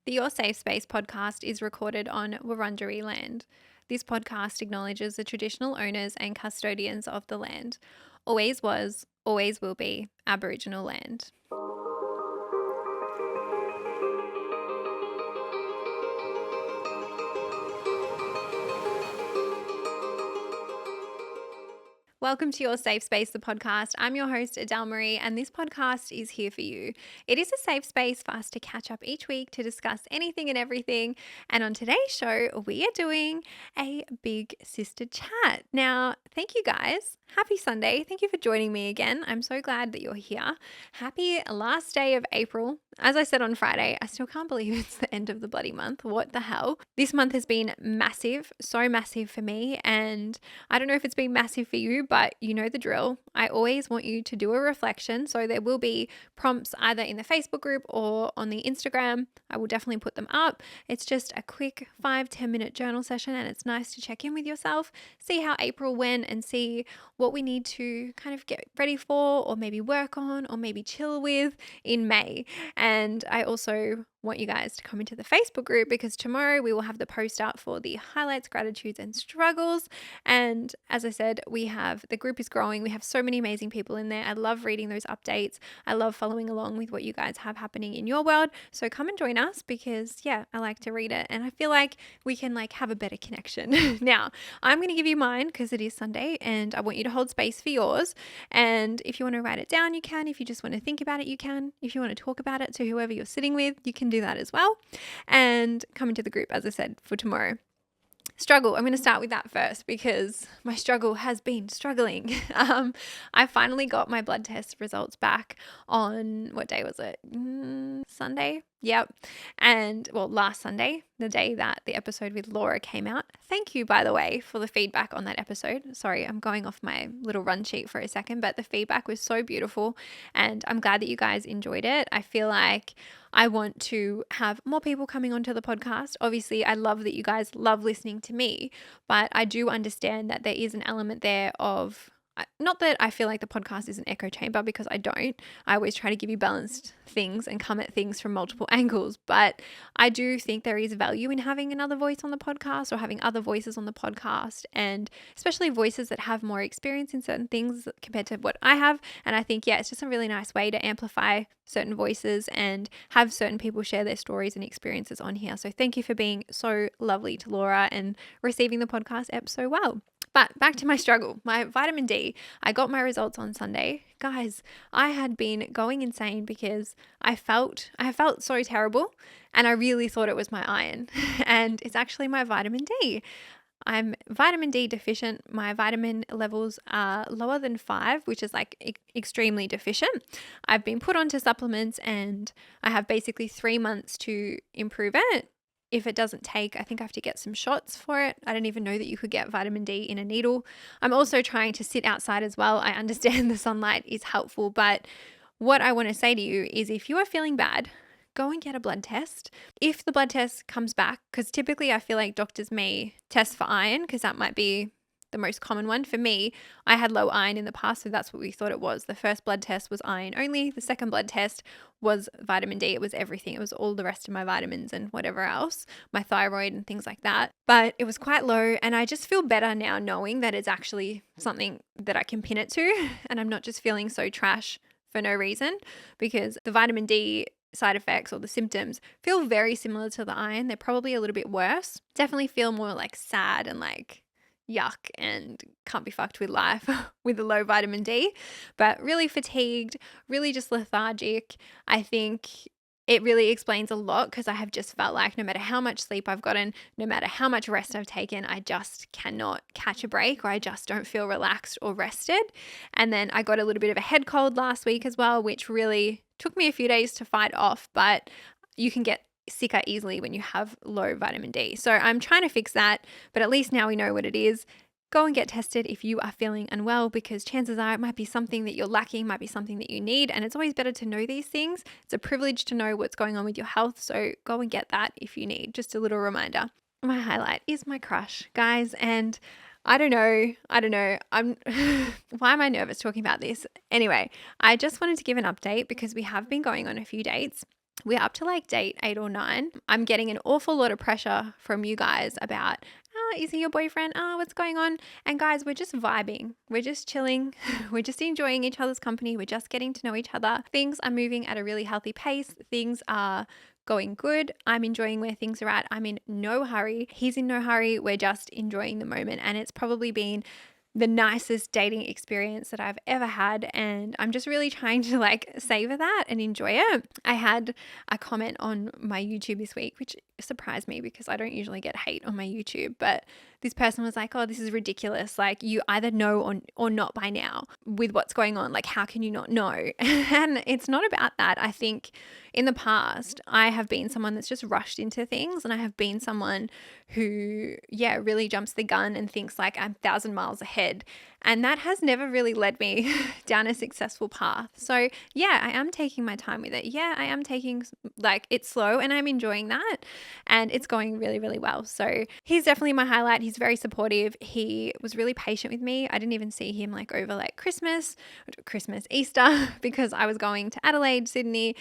The Your Safe Space podcast is recorded on Wurundjeri land. This podcast acknowledges the traditional owners and custodians of the land. Always was, always will be Aboriginal land. Welcome to Your Safe Space, the podcast. I'm your host, Adele Marie, and this podcast is here for you. It is a safe space for us to catch up each week to discuss anything and everything. And on today's show, we are doing a big sister chat. Now, thank you guys. Happy Sunday. Thank you for joining me again. I'm so glad that you're here. Happy last day of April. As I said on Friday, I still can't believe it's the end of the bloody month. What the hell? This month has been massive, so massive for me. And I don't know if it's been massive for you, but you know the drill. I always want you to do a reflection. So there will be prompts either in the Facebook group or on the Instagram. I will definitely put them up. It's just a quick 5-10 minute journal session, and it's nice to check in with yourself, see how April went, and see what we need to kind of get ready for, or maybe work on, or maybe chill with in May. And I also want you guys to come into the Facebook group because tomorrow we will have the post up for the highlights, gratitudes, and struggles. And as I said, the group is growing. We have so many amazing people in there. I love reading those updates. I love following along with what you guys have happening in your world. So come and join us because I like to read it and I feel like we can have a better connection. Now, I'm going to give you mine because it is Sunday and I want you to hold space for yours. And if you want to write it down, you can. If you just want to think about it, you can. If you want to talk about it to whoever you're sitting with, you can do that as well. And come into the group, as I said, for tomorrow. Struggle. I'm going to start with that first because my struggle has been struggling. I finally got my blood test results back on, what day was it? Sunday? Yep. And last Sunday, the day that the episode with Laura came out. Thank you, by the way, for the feedback on that episode. Sorry, I'm going off my little run sheet for a second, but the feedback was so beautiful and I'm glad that you guys enjoyed it. I feel like I want to have more people coming onto the podcast. Obviously, I love that you guys love listening to me, but I do understand that there is an element there of, not that I feel like the podcast is an echo chamber because I don't. I always try to give you balanced things and come at things from multiple angles. But I do think there is value in having another voice on the podcast or having other voices on the podcast, and especially voices that have more experience in certain things compared to what I have. And I think, it's just a really nice way to amplify certain voices and have certain people share their stories and experiences on here. So thank you for being so lovely to Laura and receiving the podcast ep so well. But back to my struggle, my vitamin D. I got my results on Sunday. Guys, I had been going insane because I felt so terrible and I really thought it was my iron and it's actually my vitamin D. I'm vitamin D deficient. My vitamin levels are lower than 5, which is extremely deficient. I've been put onto supplements and I have basically 3 months to improve it. If it doesn't take, I think I have to get some shots for it. I didn't even know that you could get vitamin D in a needle. I'm also trying to sit outside as well. I understand the sunlight is helpful, but what I want to say to you is if you are feeling bad, go and get a blood test. If the blood test comes back, because typically I feel like doctors may test for iron because that might be the most common one. For me, I had low iron in the past, so that's what we thought it was. The first blood test was iron only. The second blood test was vitamin D. It was everything. It was all the rest of my vitamins and whatever else, my thyroid and things like that. But it was quite low and I just feel better now knowing that it's actually something that I can pin it to and I'm not just feeling so trash for no reason, because the vitamin D side effects or the symptoms feel very similar to the iron. They're probably a little bit worse. Definitely feel more sad and yuck and can't be fucked with life with the low vitamin D, but really fatigued, really just lethargic. I think it really explains a lot because I have just felt like no matter how much sleep I've gotten, no matter how much rest I've taken, I just cannot catch a break or I just don't feel relaxed or rested. And then I got a little bit of a head cold last week as well, which really took me a few days to fight off, but you can get sicker easily when you have low vitamin D. So I'm trying to fix that, but at least now we know what it is. Go and get tested if you are feeling unwell because chances are it might be something that you're lacking, might be something that you need, and it's always better to know these things. It's a privilege to know what's going on with your health, so go and get that if you need. Just a little reminder. My highlight is my crush, guys, and I don't know. Why am I nervous talking about this? Anyway, I just wanted to give an update because we have been going on a few dates. we're up to like date 8 or 9. I'm getting an awful lot of pressure from you guys about, oh, is he your boyfriend? Oh, what's going on? And guys, we're just vibing. We're just chilling. We're just enjoying each other's company. We're just getting to know each other. Things are moving at a really healthy pace. Things are going good. I'm enjoying where things are at. I'm in no hurry. He's in no hurry. We're just enjoying the moment. And it's probably been the nicest dating experience that I've ever had, and I'm just really trying to like savor that and enjoy it. I had a comment on my YouTube this week which surprised me because I don't usually get hate on my YouTube, but this person was like, oh, this is ridiculous, like you either know or not by now with what's going on, like how can you not know? And it's not about that. I think in the past I have been someone that's just rushed into things, and I have been someone who really jumps the gun and thinks like I'm 1,000 miles ahead, and that has never really led me down a successful path. So yeah, I am taking my time with it. Yeah, I am taking like it's slow, and I'm enjoying that, and it's going really, really well. So he's definitely my highlight. He's very supportive. He was really patient with me. I didn't even see him like over like Christmas, Easter, because I was going to Adelaide, Sydney,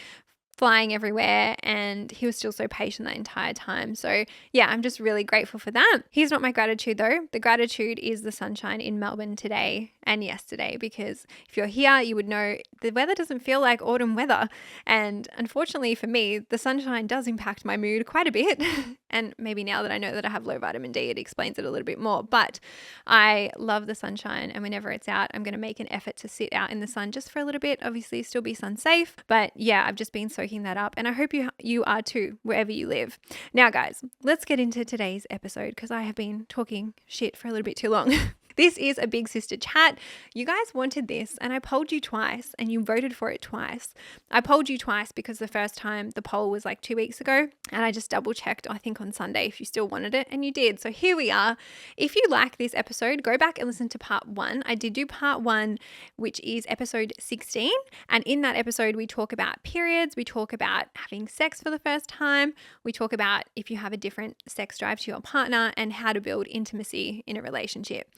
flying everywhere, and he was still so patient that entire time. So yeah, I'm just really grateful for that. Here's not my gratitude though. The gratitude is the sunshine in Melbourne today and yesterday, because if you're here, you would know the weather doesn't feel like autumn weather. And unfortunately for me, the sunshine does impact my mood quite a bit. And maybe now that I know that I have low vitamin D, it explains it a little bit more. But I love the sunshine, and whenever it's out, I'm going to make an effort to sit out in the sun just for a little bit. Obviously, still be sun safe. But yeah, I've just been soaking that up, and I hope you are too, wherever you live. Now, guys, let's get into today's episode because I have been talking shit for a little bit too long. This is a big sister chat. You guys wanted this, and I polled you twice, and you voted for it twice. I polled you twice because the first time the poll was like 2 weeks ago, and I just double checked, I think on Sunday, if you still wanted it, and you did. So here we are. If you like this episode, go back and listen to part 1. I did do part 1, which is episode 16. And in that episode, we talk about periods. We talk about having sex for the first time. We talk about if you have a different sex drive to your partner and how to build intimacy in a relationship.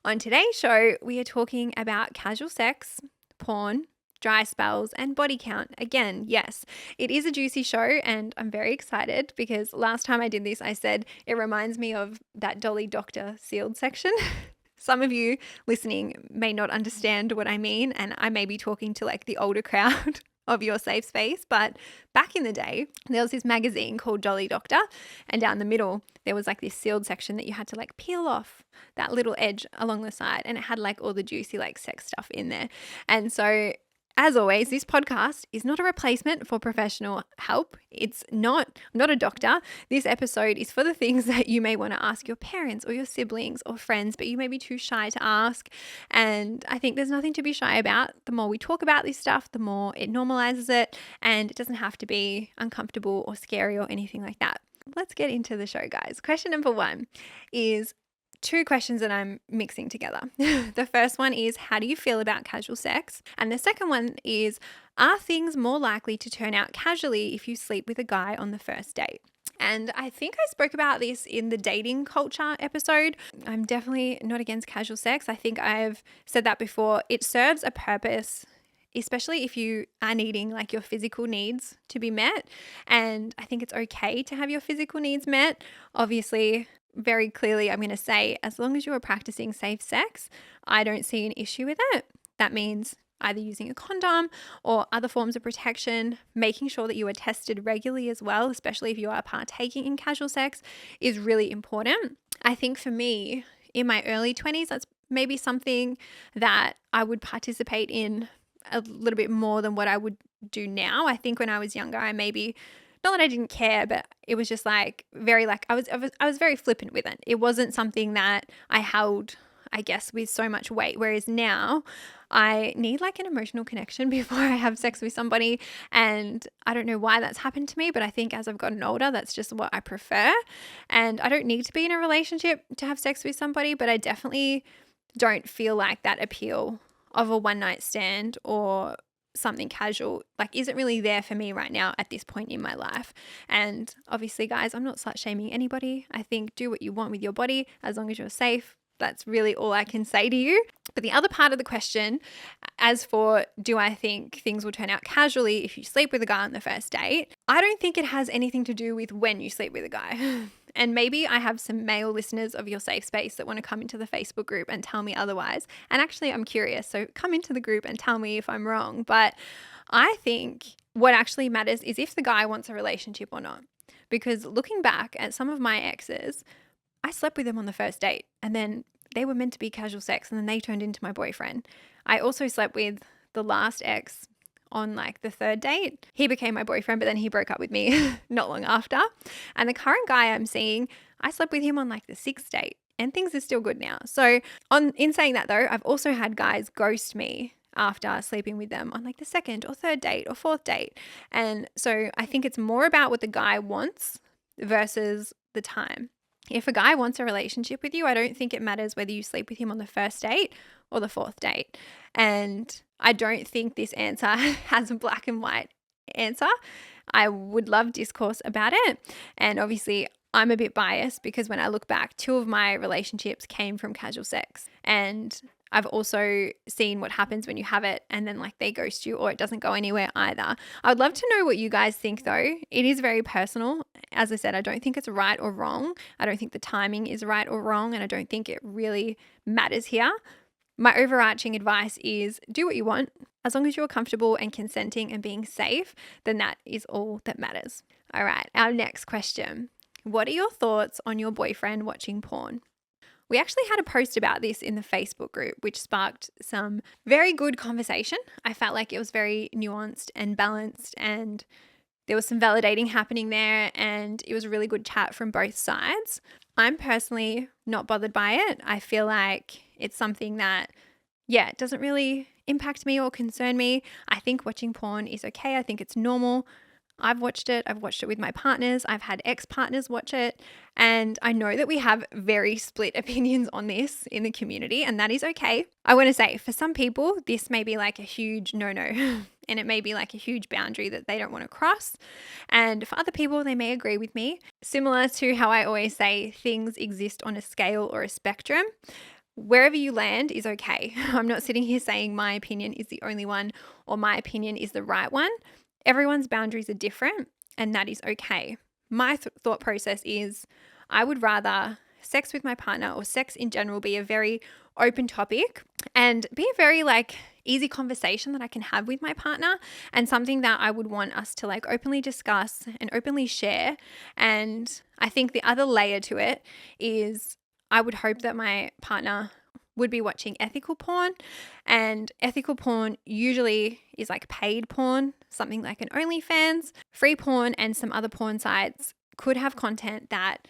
On today's show, we are talking about casual sex, porn, dry spells, and body count. Again, yes, it is a juicy show, and I'm very excited because last time I did this, I said it reminds me of that Dolly Doctor sealed section. Some of you listening may not understand what I mean, and I may be talking to like the older crowd of Your Safe Space, but back in the day, there was this magazine called Dolly Doctor, and down the middle, there was like this sealed section that you had to like peel off that little edge along the side, and it had like all the juicy like sex stuff in there. And so as always, this podcast is not a replacement for professional help. I'm not a doctor. This episode is for the things that you may want to ask your parents or your siblings or friends, but you may be too shy to ask. And I think there's nothing to be shy about. The more we talk about this stuff, the more it normalizes it, and it doesn't have to be uncomfortable or scary or anything like that. Let's get into the show, guys. Question number 1 is 2 questions that I'm mixing together. The first one is, how do you feel about casual sex? And the second one is, are things more likely to turn out casually if you sleep with a guy on the first date? And I think I spoke about this in the dating culture episode. I'm definitely not against casual sex. I think I've said that before. It serves a purpose, especially if you are needing like your physical needs to be met. And I think it's okay to have your physical needs met. Obviously, very clearly, I'm going to say, as long as you are practicing safe sex, I don't see an issue with it. That means either using a condom or other forms of protection, making sure that you are tested regularly as well, especially if you are partaking in casual sex, is really important. I think for me, in my early 20s, that's maybe something that I would participate in a little bit more than what I would do now. I think when I was younger, I maybe, not that I didn't care, but it was just like very like I was very flippant with it. It wasn't something that I held, I guess, with so much weight. Whereas now I need like an emotional connection before I have sex with somebody. And I don't know why that's happened to me, but I think as I've gotten older, that's just what I prefer. And I don't need to be in a relationship to have sex with somebody, but I definitely don't feel like that appeal of a one night stand or something casual like isn't really there for me right now at this point in my life. And obviously, guys, I'm not slut shaming anybody. I think do what you want with your body as long as you're safe. That's really all I can say to you. But the other part of the question As for, do I think things will turn out casually if you sleep with a guy on the first date? I don't think it has anything to do with when you sleep with a guy. And maybe I have some male listeners of Your Safe Space that want to come into the Facebook group and tell me otherwise. And actually, I'm curious. So come into the group and tell me if I'm wrong. But I think what actually matters is if the guy wants a relationship or not. Because looking back at some of my exes, I slept with them on the first date and then they were meant to be casual sex and then they turned into my boyfriend. I also slept with the last ex on like the third date. He became my boyfriend, but then he broke up with me not long after. And the current guy I'm seeing, I slept with him on like the sixth date and things are still good now. So in saying that though, I've also had guys ghost me after sleeping with them on like the second or third date or fourth date. And so I think it's more about what the guy wants versus the time. If a guy wants a relationship with you, I don't think it matters whether you sleep with him on the first date or the fourth date. And I don't think this answer has a black and white answer. I would love discourse about it. And obviously, I'm a bit biased because when I look back, 2 of my relationships came from casual sex. And I've also seen what happens when you have it and then like they ghost you or it doesn't go anywhere either. I would love to know what you guys think though. It is very personal. As I said, I don't think it's right or wrong. I don't think the timing is right or wrong. And I don't think it really matters here. My overarching advice is do what you want. As long as you're comfortable and consenting and being safe, then that is all that matters. All right, our next question. What are your thoughts on your boyfriend watching porn? We actually had a post about this in the Facebook group, which sparked some very good conversation. I felt like it was very nuanced and balanced and there was some validating happening there and it was a really good chat from both sides. I'm personally not bothered by it. I feel like it's something that, it doesn't really impact me or concern me. I think watching porn is okay. I think it's normal. I've watched it with my partners. I've had ex-partners watch it. And I know that we have very split opinions on this in the community, and that is okay. I want to say for some people, this may be like a huge no-no and it may be like a huge boundary that they don't want to cross. And for other people, they may agree with me. Similar to how I always say things exist on a scale or a spectrum. Wherever you land is okay. I'm not sitting here saying my opinion is the only one or my opinion is the right one. Everyone's boundaries are different and that is okay. My thought process is I would rather sex with my partner or sex in general be a very open topic and be a very easy conversation that I can have with my partner and something that I would want us to openly discuss and openly share. And I think the other layer to it is I would hope that my partner would be watching ethical porn, and ethical porn usually is paid porn, something like an OnlyFans. Free porn and some other porn sites could have content that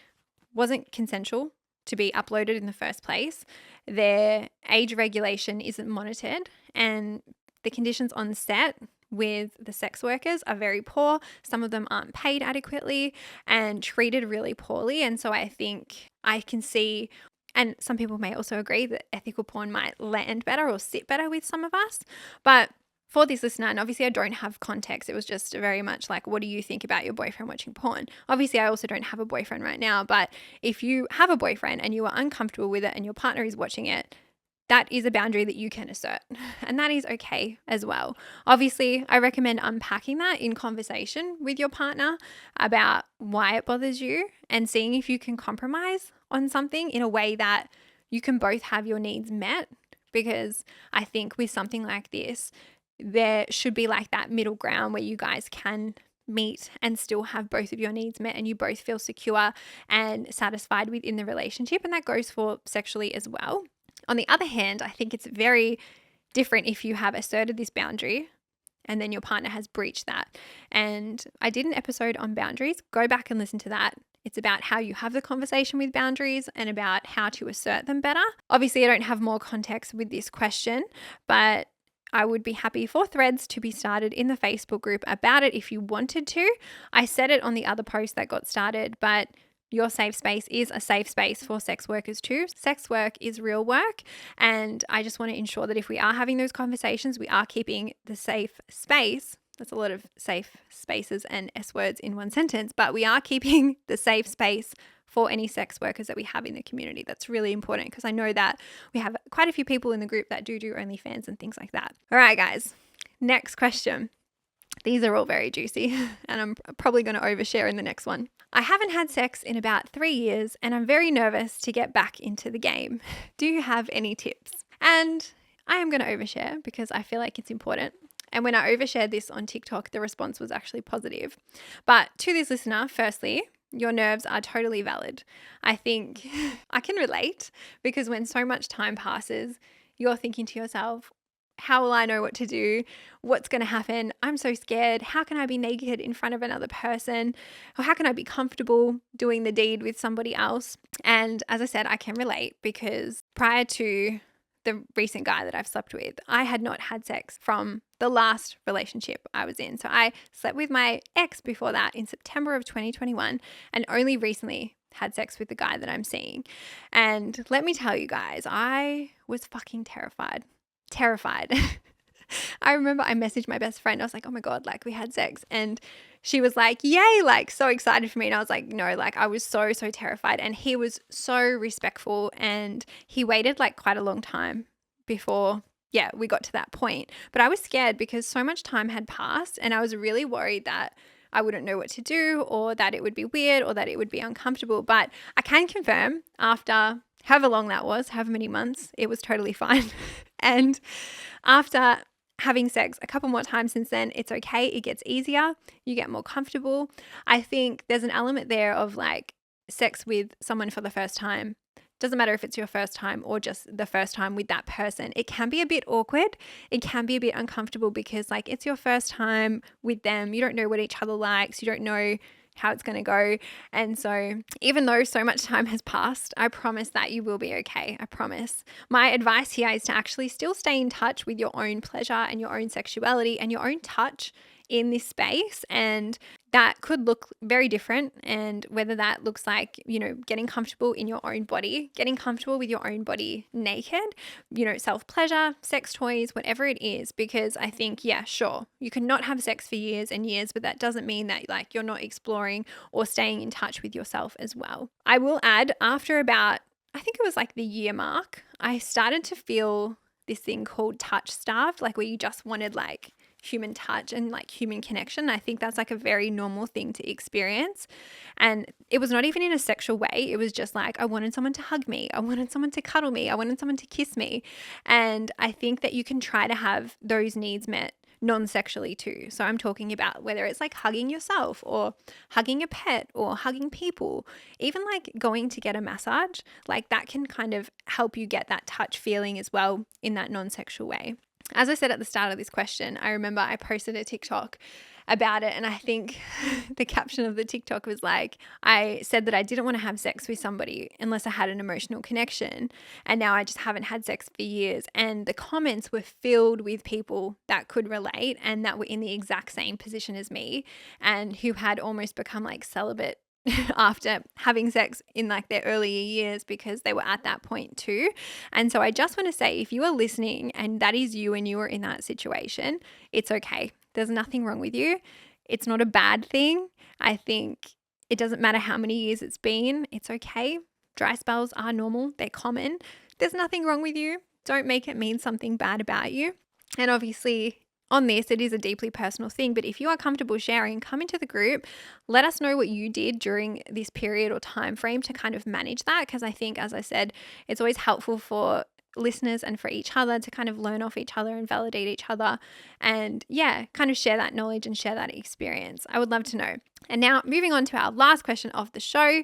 wasn't consensual to be uploaded in the first place. Their age regulation isn't monitored and the conditions on set with the sex workers are very poor. Some of them aren't paid adequately and treated really poorly. And so I think I can see, and some people may also agree, that ethical porn might land better or sit better with some of us. But for this listener, and obviously I don't have context, it was just very much what do you think about your boyfriend watching porn? Obviously I also don't have a boyfriend right now, but if you have a boyfriend and you are uncomfortable with it and your partner is watching it, that is a boundary that you can assert, and that is okay as well. Obviously, I recommend unpacking that in conversation with your partner about why it bothers you and seeing if you can compromise on something in a way that you can both have your needs met, because I think with something like this, there should be that middle ground where you guys can meet and still have both of your needs met and you both feel secure and satisfied within the relationship, and that goes for sexually as well. On the other hand, I think it's very different if you have asserted this boundary and then your partner has breached that. And I did an episode on boundaries. Go back and listen to that. It's about how you have the conversation with boundaries and about how to assert them better. Obviously, I don't have more context with this question, but I would be happy for threads to be started in the Facebook group about it if you wanted to. I said it on the other post that got started, but Your Safe Space is a safe space for sex workers too. Sex work is real work, and I just want to ensure that if we are having those conversations, we are keeping the safe space. That's a lot of safe spaces and S words in one sentence, but we are keeping the safe space for any sex workers that we have in the community. That's really important because I know that we have quite a few people in the group that do OnlyFans and things like that. All right, guys, next question. These are all very juicy and I'm probably going to overshare in the next one. I haven't had sex in about 3 years and I'm very nervous to get back into the game. Do you have any tips? And I am going to overshare because I feel like it's important. And when I overshared this on TikTok, the response was actually positive. But to this listener, firstly, your nerves are totally valid. I think I can relate because when so much time passes, you're thinking to yourself, how will I know what to do? What's going to happen? I'm so scared. How can I be naked in front of another person? Or how can I be comfortable doing the deed with somebody else? And as I said, I can relate because prior to the recent guy that I've slept with, I had not had sex from the last relationship I was in. So I slept with my ex before that in September of 2021 and only recently had sex with the guy that I'm seeing. And let me tell you guys, I was fucking terrified. I remember I messaged my best friend. I was like, oh my God, like we had sex. And she was like, yay, like so excited for me. And I was like, no, like I was so terrified. And he was so respectful and he waited like quite a long time before, we got to that point. But I was scared because so much time had passed and I was really worried that I wouldn't know what to do or that it would be weird or that it would be uncomfortable. But I can confirm after however long that was, however many months, it was totally fine. And after having sex a couple more times since then, it's okay. It gets easier. You get more comfortable. I think there's an element there of like sex with someone for the first time. Doesn't matter if it's your first time or just the first time with that person. It can be a bit awkward. It can be a bit uncomfortable because like it's your first time with them. You don't know what each other likes. You don't know how it's going to go. And so even though so much time has passed, I promise that you will be okay. I promise. My advice here is to actually still stay in touch with your own pleasure and your own sexuality and your own touch in this space. And that could look very different. And whether that looks like, getting comfortable in your own body, getting comfortable with your own body naked, self-pleasure, sex toys, whatever it is. Because I think, sure, you can not have sex for years and years, but that doesn't mean that like you're not exploring or staying in touch with yourself as well. I will add, after about, I think it was like the year mark, I started to feel this thing called touch starved, like where you just wanted like human touch and like human connection. I think that's like a very normal thing to experience. And it was not even in a sexual way. It was just like I wanted someone to hug me. I wanted someone to cuddle me. I wanted someone to kiss me. And I think that you can try to have those needs met non-sexually too. So I'm talking about whether it's like hugging yourself or hugging a pet or hugging people, even like going to get a massage, like that can kind of help you get that touch feeling as well in that non-sexual way. As I said at the start of this question, I remember I posted a TikTok about it and I think the caption of the TikTok was like, I said that I didn't want to have sex with somebody unless I had an emotional connection, and now I just haven't had sex for years. And the comments were filled with people that could relate and that were in the exact same position as me and who had almost become like celibate after having sex in like their earlier years because they were at that point too. And so I just want to say, if you are listening and that is you and you are in that situation, it's okay. There's nothing wrong with you. It's not a bad thing. I think it doesn't matter how many years it's been. It's okay. Dry spells are normal. They're common. There's nothing wrong with you. Don't make it mean something bad about you. And obviously, on this, it is a deeply personal thing, but if you are comfortable sharing, come into the group. Let us know what you did during this period or time frame to kind of manage that, because I think, as I said, it's always helpful for listeners and for each other to kind of learn off each other and validate each other and kind of share that knowledge and share that experience. I would love to know. And now moving on to our last question of the show.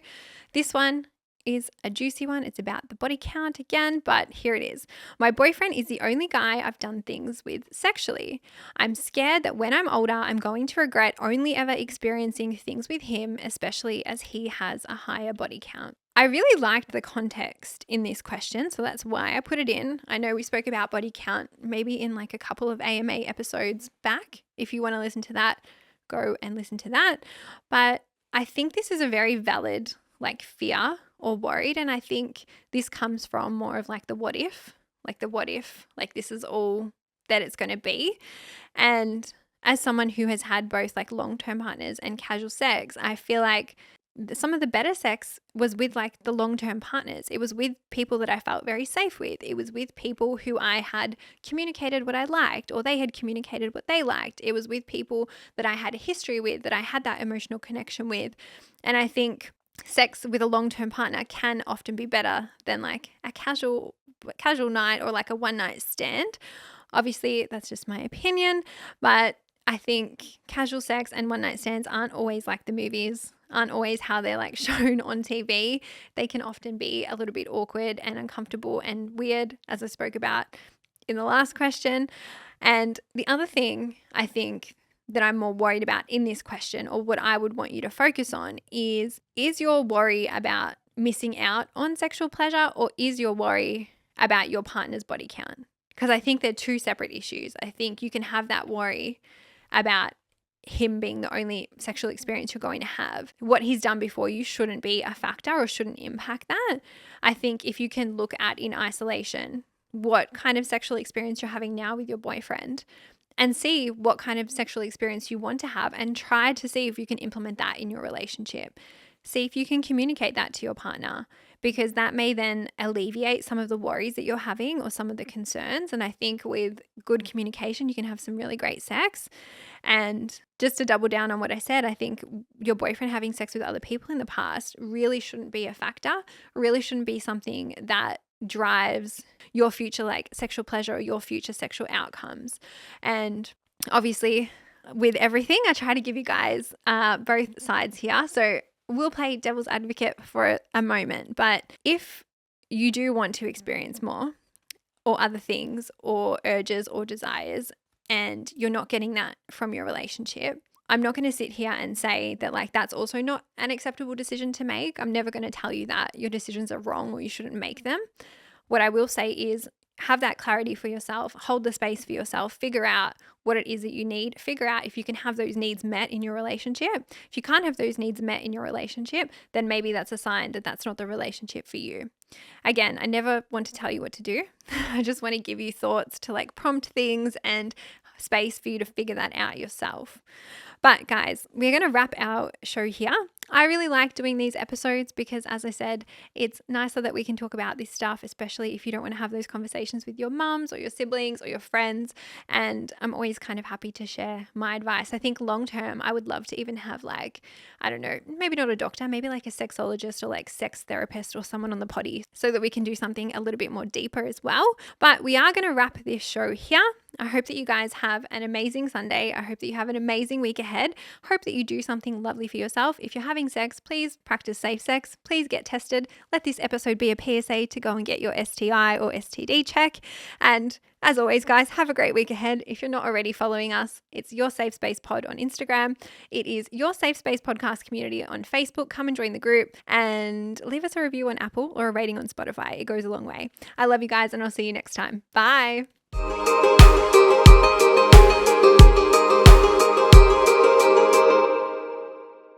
This one is a juicy one. It's about the body count again, but here it is. My boyfriend is the only guy I've done things with sexually. I'm scared that when I'm older, I'm going to regret only ever experiencing things with him, especially as he has a higher body count. I really liked the context in this question, so that's why I put it in. I know we spoke about body count maybe in like a couple of AMA episodes back. If you want to listen to that, go and listen to that. But I think this is a very valid like fear or worried. And I think this comes from more of like the what if, like this is all that it's going to be. And as someone who has had both like long-term partners and casual sex, I feel like some of the better sex was with like the long-term partners. It was with people that I felt very safe with. It was with people who I had communicated what I liked, or they had communicated what they liked. It was with people that I had a history with, that I had that emotional connection with. And I think sex with a long-term partner can often be better than like a casual night or like a one-night stand. Obviously, that's just my opinion, but I think casual sex and one-night stands aren't always like the movies, aren't always how they're like shown on TV. They can often be a little bit awkward and uncomfortable and weird, as I spoke about in the last question. And the other thing I think that I'm more worried about in this question, or what I would want you to focus on, is your worry about missing out on sexual pleasure, or is your worry about your partner's body count? Because I think they're two separate issues. I think you can have that worry about him being the only sexual experience you're going to have. What he's done before you shouldn't be a factor or shouldn't impact that. I think if you can look at in isolation what kind of sexual experience you're having now with your boyfriend, and see what kind of sexual experience you want to have, and try to see if you can implement that in your relationship. See if you can communicate that to your partner, because that may then alleviate some of the worries that you're having or some of the concerns. And I think with good communication, you can have some really great sex. And just to double down on what I said, I think your boyfriend having sex with other people in the past really shouldn't be a factor, really shouldn't be something that drives your future like sexual pleasure or your future sexual outcomes. And obviously with everything, I try to give you guys both sides here. So we'll play devil's advocate for a moment. But if you do want to experience more or other things or urges or desires, and you're not getting that from your relationship, I'm not going to sit here and say that like that's also not an acceptable decision to make. I'm never going to tell you that your decisions are wrong or you shouldn't make them. What I will say is have that clarity for yourself, hold the space for yourself, figure out what it is that you need, figure out if you can have those needs met in your relationship. If you can't have those needs met in your relationship, then maybe that's a sign that that's not the relationship for you. Again, I never want to tell you what to do. I just want to give you thoughts to like prompt things and space for you to figure that out yourself. But guys, we're going to wrap our show here. I really like doing these episodes because, as I said, it's nicer that we can talk about this stuff, especially if you don't want to have those conversations with your mums or your siblings or your friends. And I'm always kind of happy to share my advice. I think long term, I would love to even have like, I don't know, maybe not a doctor, maybe like a sexologist or like sex therapist or someone on the potty, so that we can do something a little bit more deeper as well. But we are going to wrap this show here. I hope that you guys have an amazing Sunday. I hope that you have an amazing week ahead. Hope that you do something lovely for yourself. If you're having sex, please practice safe sex. Please get tested. Let this episode be a PSA to go and get your STI or STD check. And as always, guys, have a great week ahead. If you're not already following us, it's Your Safe Space Pod on Instagram. It is Your Safe Space Podcast Community on Facebook. Come and join the group and leave us a review on Apple or a rating on Spotify. It goes a long way. I love you guys, and I'll see you next time. Bye.